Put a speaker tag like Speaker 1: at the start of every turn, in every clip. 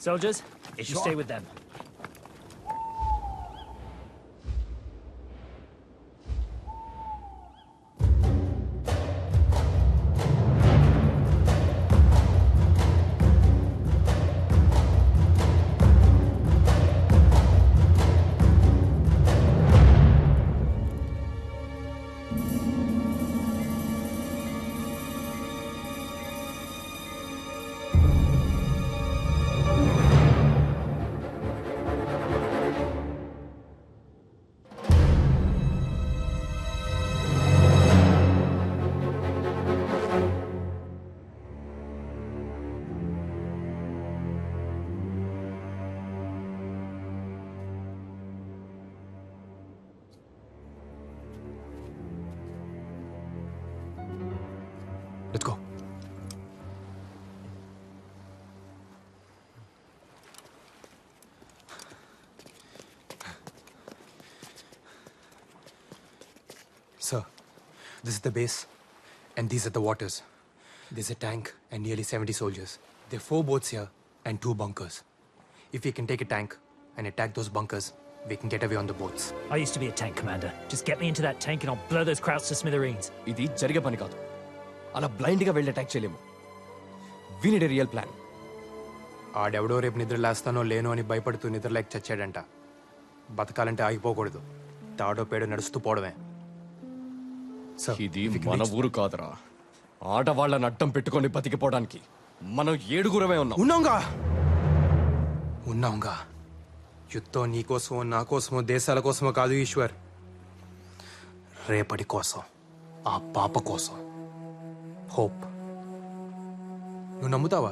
Speaker 1: Soldiers, you stay with them.
Speaker 2: Let's go. Sir, this is the base, and these are the waters. There's a tank and nearly 70 soldiers. There are 4 boats here and 2 bunkers. If we can take a tank and attack those bunkers, we can get away on the boats.
Speaker 1: I used to be a tank commander. Just get me into that tank and I'll blow those Krauts to smithereens.
Speaker 3: ఇది జరిగే పని కాదు. అలా బ్లైండ్గా వెళ్ళి attack చేయలేము. We need a real plan.
Speaker 2: ఆడెవడో రేపు నిద్ర లేస్తానో లేనో అని భయపడుతూ నిద్రలేక చచ్చాడంట. బతకాలంటే ఆగిపోకూడదు. తాడో పేడో నడుస్తూ పోవడమే.
Speaker 3: ఇది మన ఊరు కాదురా. ఆడవాళ్ళని అడ్డం పెట్టుకొని బతికిపోవడానికి మనం 7గురమే ఉన్నాం.
Speaker 2: ఉన్నాంగా. యుద్ధం నీకోసమో నా కోసమో దేశాల కోసమో కాదు ఈశ్వర్. రేపటి కోసం, ఆ పాప కోసం. హోప్. నువ్వు నమ్ముతావా?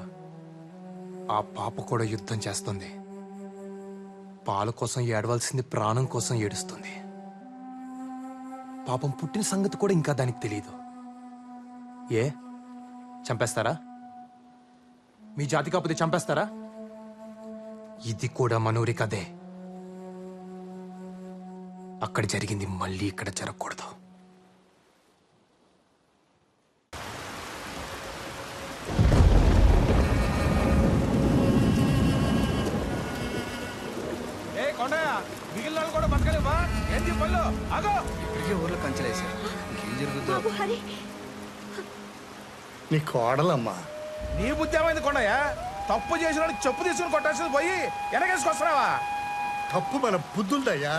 Speaker 2: ఆ పాప కూడా యుద్ధం చేస్తుంది. పాల కోసం ఏడవలసింది ప్రాణం కోసం ఏడుస్తుంది. పాపం పుట్టిన సంగతి కూడా ఇంకా దానికి తెలియదు. ఏ చంపేస్తారా? మీ జాతి కాకపోతే చంపేస్తారా? ఇది కూడా మనూరి కదే. అక్కడ జరిగింది మళ్ళీ ఇక్కడ జరగకూడదు.
Speaker 4: మిగిలిన కూడా బతకలేవా? ఏంటి పళ్ళు? ఆగో!
Speaker 5: ఇప్పటికే ఊర్లో కంచెలేసారు. ఇంకేం జరుగుతుందో.
Speaker 6: నీ కోడలమ్మా.
Speaker 4: నీ బుద్ధి ఏమైంది కొండయ్యా? తప్పు చేసిన చెప్పు తీసుకుని కొట్టాల్సింది పోయి వెనకేసుకొస్తున్నావా?
Speaker 6: తప్పు మన బుద్ధులదయ్యా,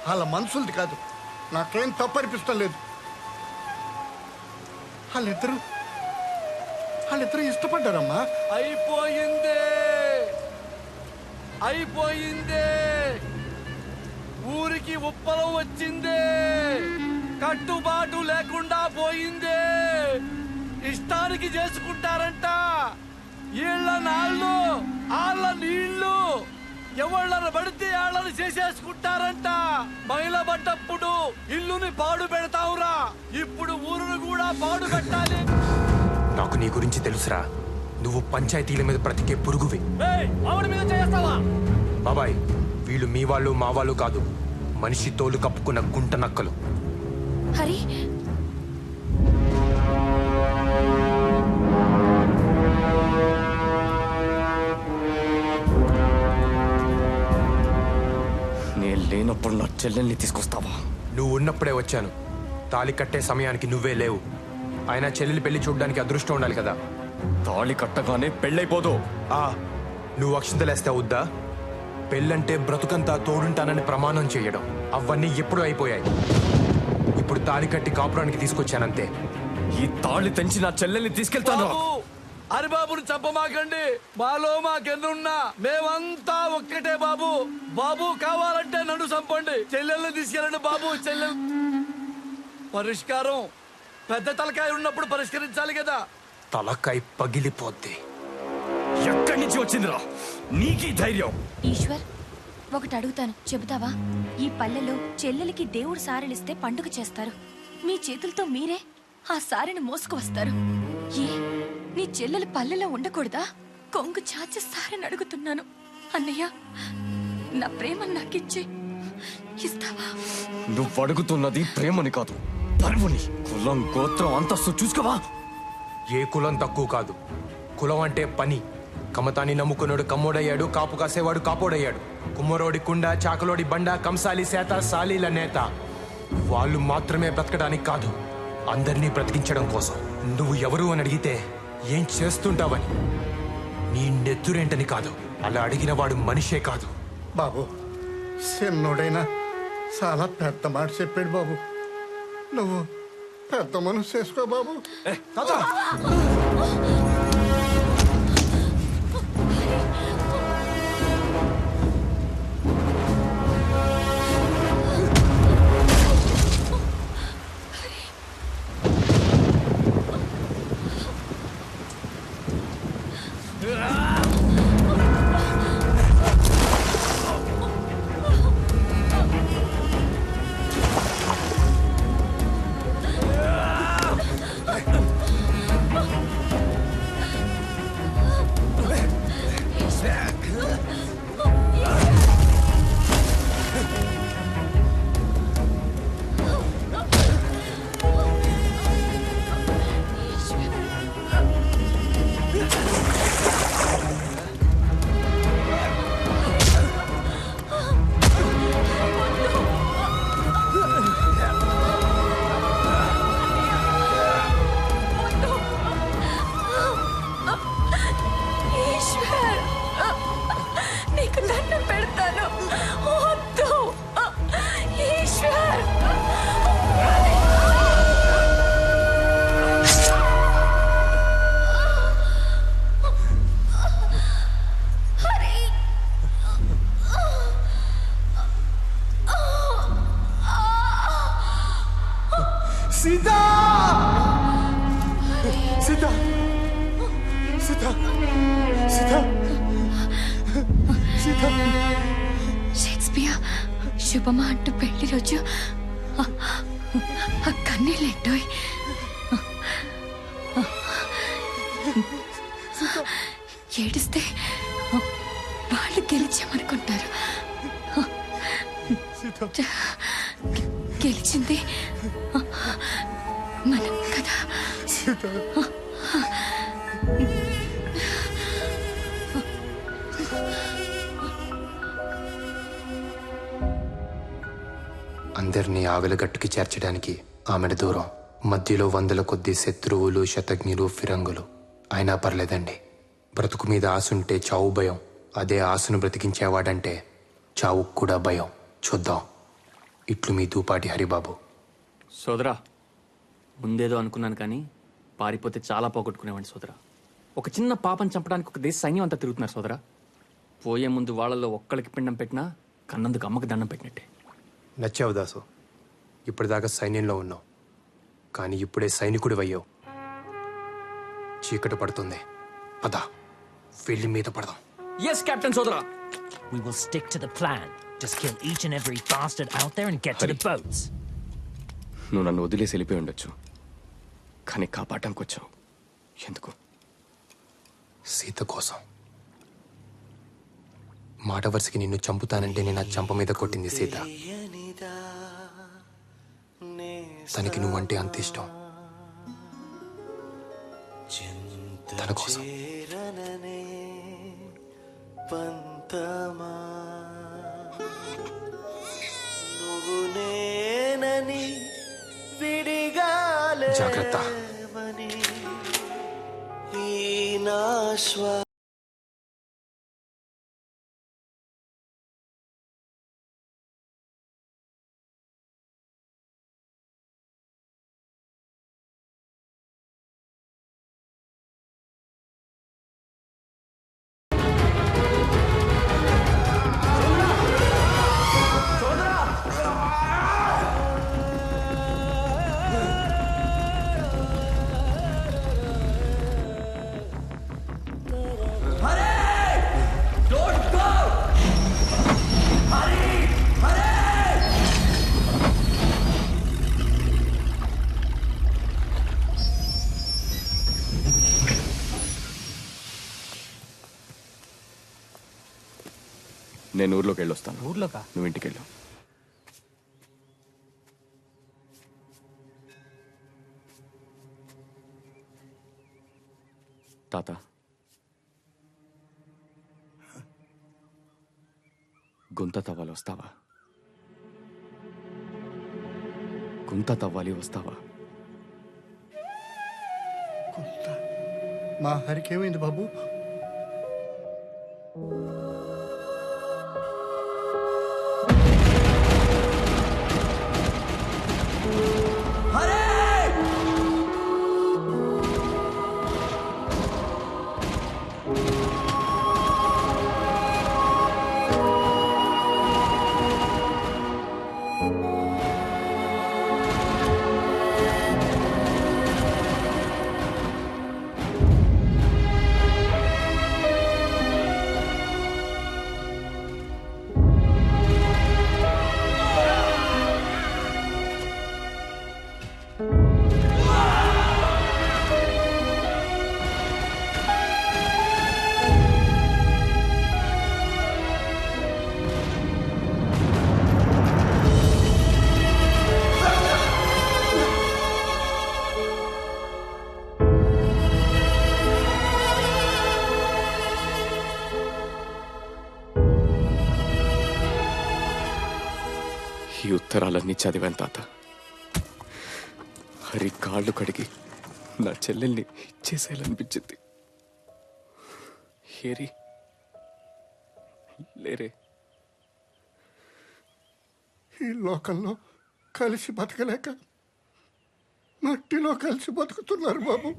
Speaker 6: వాళ్ళ మనుషులది కాదు. నాకేం తప్పు అనిపిస్తం లేదు. వాళ్ళిద్దరూ ఇష్టపడ్డారమ్మా.
Speaker 3: అయిపోయిందే. ఊరికి ఉప్పలం వచ్చిందే. కట్టుబాటు లేకుండా పోయిందే. ఇష్టానికి చేసుకుంటారంట. ఈళ్ళ నాళ్ళు ఆళ్ళ నీళ్లు ఎవళ్ళని పడితే వాళ్ళని చేసేసుకుంటారంట. మైల పడ్డప్పుడు ఇల్లుని పాడు పెడతావురా. ఇప్పుడు ఊరును కూడా పాడు పెట్టాలి.
Speaker 2: నాకు నీ గురించి తెలుసురా. నువ్వు పంచాయతీల మీద బ్రతికే పురుగువి.
Speaker 3: ఆవిడ మీద చేస్తావా?
Speaker 2: బాబాయ్, వీళ్ళు మీ వాళ్ళు మా వాళ్ళు కాదు. మనిషి తోలు కప్పుకున్న గుంట నక్కలు.
Speaker 7: హరి,
Speaker 3: నేను లేనప్పుడు నా చెల్లెల్ని తీసుకొస్తావా?
Speaker 2: నువ్వు ఉన్నప్పుడే వచ్చాను. తాళి కట్టే సమయానికి నువ్వే లేవు. అయినా చెల్లెలి పెళ్లి చూడడానికి అదృష్టం ఉండాలి కదా.
Speaker 3: తాళి కట్టగానే పెళ్ళైపోదు.
Speaker 2: నువ్వు అక్షింతలేస్తే అవుద్దా? పెళ్ళంటే బ్రతుకంతా తోడుంటానని ప్రమాణం చేయడం, అవన్నీ ఎప్పుడూ అయిపోయాయి. ఇప్పుడు తాళి కట్టి కాపురానికి తీసుకొచ్చానంతే.
Speaker 3: ఈ తాళి తెంచి నా చెల్లెల్ని తీసుకెళ్తాను. హరిబాబుని చంపమాకండి. మాలో మాకెన్నున్నా మేమంతా ఒక్కటే బాబు. బాబు కావాలంటే నన్ను చంపండి. చెల్లెల్ని తీసుకెళ్ళండి బాబు. పరిష్కారం పెద్ద తలకాయ ఉన్నప్పుడు పరిష్కరించాలి కదా.
Speaker 2: తలకాయ పగిలిపోద్ది.
Speaker 3: ఎక్కడి నుంచి వచ్చిందిరా నీకీ ధైర్యం?
Speaker 7: ఈశ్వర్, ఒకటి అడుగుతాను, చెబుతావా? ఈ పల్లెలో చెల్లెలికి దేవుడు సారెలిస్తే పండుగ చేస్తారు. మీ చేతులతో మీరే ఆ సారెని మోసుకు వస్తారు. ఏ నీ చెల్లెలు పల్లెలో ఉండకూడదా? కొంగు చాచి సారెని అడుగుతున్నాను. అన్నయ్య, నా ప్రేమను నాకిచ్చి ఇస్తావా?
Speaker 3: నువ్వు అడుగుతున్నది ప్రేమని కాదు, పరువుని. కులం గోత్రం అంతస్తు చూసుకోవా?
Speaker 2: ఏ కులం తక్కువ కాదు. కులం అంటే పని, కమతాన్ని నమ్ముకున్నాడు కమ్మోడయ్యాడు, కాపు కాసేవాడు కాపోడయ్యాడు. కుమ్మరోడి కుండ, చాకలోడి బండ, కంసాలి సేత, సాలీల నేత. వాళ్ళు మాత్రమే బ్రతకడానికి కాదు, అందరినీ బ్రతికించడం కోసం. నువ్వు ఎవరు అని అడిగితే ఏం చేస్తుంటావని, నీ నెత్తురేంటని కాదు. అలా అడిగిన వాడు మనిషే కాదు.
Speaker 6: బాబు చిన్నోడైనా చాలా పెద్ద మాట చెప్పాడు బాబు. నువ్వు పెద్ద మనసు చేసుకో బాబు.
Speaker 7: ఈశ్వర్, నీకు దండం పెడతాను. వద్దు ఈశ్వర్.
Speaker 2: సీతా! సీతా! సీతా! సీతా! సీతా!
Speaker 7: షేక్స్పియర్ శుభమా అంటూ పెళ్లి రోజు ఆ కన్నీళ్ళేంటోయ్. ఏడిస్తే వాళ్ళు గెలిచామనుకుంటారు. గెలిచింది మనం కదా.
Speaker 2: అందరినీ ఆవిలగట్టుకి చేర్చడానికి ఆమెను దూరం, మధ్యలో వందల కొద్ది శత్రువులు, శతజ్ఞులు, ఫిరంగులు. అయినా పర్లేదండి, బ్రతుకు మీద ఆశుంటే చావు భయం. అదే ఆశను బ్రతికించేవాడంటే చావుకు కూడా భయం. చూద్దాం. ఇట్లు మీ దూపాటి హరిబాబు.
Speaker 8: సోదరా, ముందేదో అనుకున్నాను కానీ పారిపోతే చాలా పోగొట్టుకునేవాడిని సోదరా. ఒక చిన్న పాపని చంపడానికి ఒక దేశ సైన్యం అంతా తిరుగుతున్నారు సోదరా. పోయే ముందు వాళ్ళలో ఒక్కడికి పిండం పెట్టినా కన్నందుకు అమ్మకి దండం పెట్టినట్టే.
Speaker 2: నచ్చావు దాసు. ఇప్పటిదాకా సైన్యంలో ఉన్నావు, కానీ ఇప్పుడే సైనికుడు అయ్యావు. చీకటి పడుతుంది, పద వెళ్ళి మీద పడదాం.
Speaker 8: ఎస్ కెప్టెన్ సోదరా.
Speaker 1: We will stick to the plan. Just kill each and every bastard out there and get to the boats.
Speaker 8: నువ్వు నన్ను వదిలేసి వెళ్ళిపోయి ఉండొచ్చు, కానీ కాపాడటానికి వచ్చావు. ఎందుకు?
Speaker 2: సీత కోసం. మాట వరుసకి నిన్ను చంపుతానంటే నేను ఆ చంప మీద కొట్టింది సీత. తనకి నువ్వంటే అంత ఇష్టం. తన కోసం. జాగ్రత్త.
Speaker 8: నేను ఊర్లోకి వెళ్ళొస్తాను.
Speaker 1: ఊర్లోకా?
Speaker 8: నువ్వు ఇంటికి వెళ్ళు. తాత, గుంత తవ్వాలి వస్తావా? గుంత తవ్వాలి వస్తావా?
Speaker 6: మా హరికేమైంది బాబు?
Speaker 8: ఈ ఉత్తరాలన్నీ చదివాను తాత. హరి కాళ్ళు కడిగి నా చెల్లెల్ని ఇచ్చేసేయాలనిపించింది. హేరి లేరే.
Speaker 6: ఈ లోకంలో కలిసి బతకలేక మట్టిలో కలిసి బతుకుతున్నారు బాబు.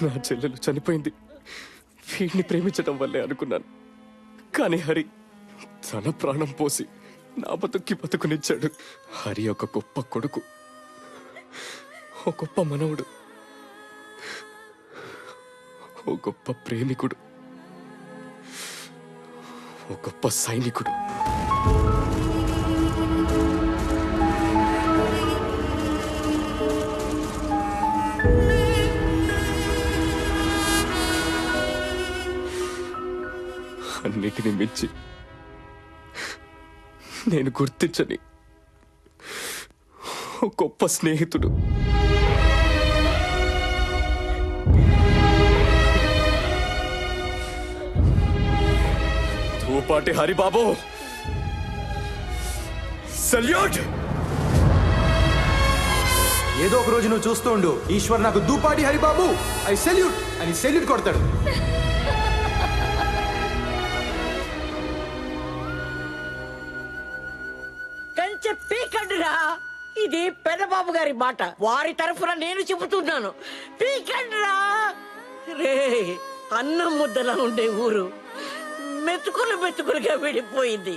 Speaker 8: నా చెల్లెలు చనిపోయింది వీడిని ప్రేమించడం వల్లే అనుకున్నాను. కానీ హరి తన ప్రాణం పోసి నా బతుకునిచ్చాడు. హరి ఒక గొప్ప కొడుకు, ఒక గొప్ప మనవుడు, ఓ గొప్ప ప్రేమికుడు, ఓ గొప్ప సైనికుడు. అన్నిటిని మించి నేను గుర్తించని ఓ గొప్ప స్నేహితుడు. ధూపాటి హరిబాబు, సల్యూట్.
Speaker 2: ఏదో ఒక రోజు నువ్వు చూస్తూ ఉండు, ఈశ్వర్ నాకు దూపాటి హరిబాబు ఐ సెల్యూట్ అని సెల్యూట్ కొడతాడు.
Speaker 9: కంచె పీకండిరా. ఇది పెదబాబు గారి మాట, వారి తరఫున నేను చెబుతున్నాను. పీకండిరా. రే, అన్నం ముద్దలా ఉండే ఊరు మెతుకులు మెతుకులుగా విడిపోయింది.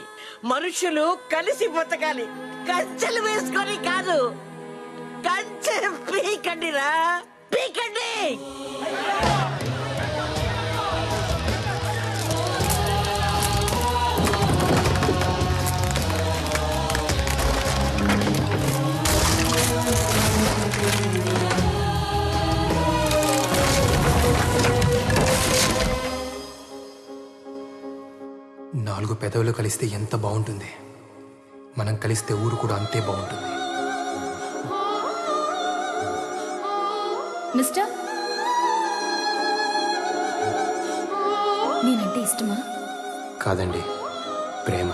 Speaker 9: మనుషులు కలిసి బతకాలి, కంచెలు వేసుకొని కాదు. కంచె పీకండిరా, పీకండి.
Speaker 2: నాలుగు పెదవులు కలిస్తే ఎంత బాగుంటుంది, మనం కలిస్తే ఊరు కూడా అంతే బాగుంటుంది.
Speaker 7: మిస్టర్, నేనంటే ఇష్టమా?
Speaker 2: కాదండి, ప్రేమ.